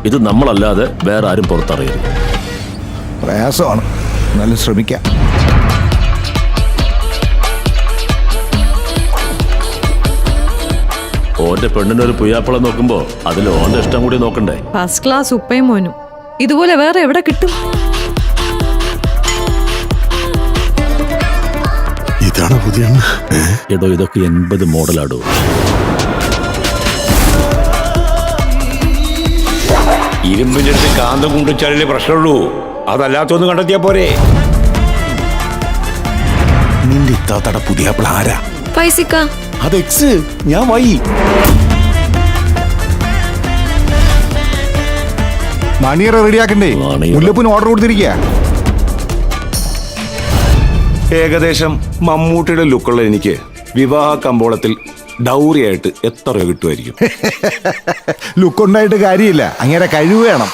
ഇത് നമ്മളല്ലാതെ വേറെ ആരും പുറത്തറിയരുത്. പ്രയാസമാണ്, എന്നാലും ശ്രമിക്കാം. ഓന്റെ പെണ്ണിനൊരു പുയ്യാപ്പളം നോക്കുമ്പോ അതിൽ ഓന്റെ ഇഷ്ടം കൂടി നോക്കണ്ടേ? ഫസ്റ്റ് ക്ലാസ് ഉപ്പയും മോനും ഇതുപോലെ വേറെ എവിടെ കിട്ടും? ഇതാണ് പുതിയ എടോ, ഇതൊക്കെ 80 മോഡലാടോ. ഇരുമ്പിന്റെ അടുത്ത് കാന്തം കൊണ്ടുവച്ചാലേ പ്രശ്നമുള്ളൂ, അതല്ലാത്തൊന്നും കണ്ടെത്തിയാ പോരെ. നിന്റെ ഇത്താത്തട പുതിയ ആരാ? പൈസക്ക അത് എക്സ്, ഞാൻ വൈ. മണിയറ റെഡിയാക്കണ്ടേ? മണിയറ. മുല്ലപ്പിന് ഓർഡർ കൊടുത്തിരിക്കുക. ഏകദേശം മമ്മൂട്ടിയുടെ ലുക്കുള്ള എനിക്ക് വിവാഹ കമ്പോളത്തിൽ ഡൗറിയായിട്ട് എത്ര രൂപ കിട്ടുമായിരിക്കും? ലുക്കുണ്ടായിട്ട് കാര്യമില്ല, അങ്ങനെ കഴിവ് വേണം.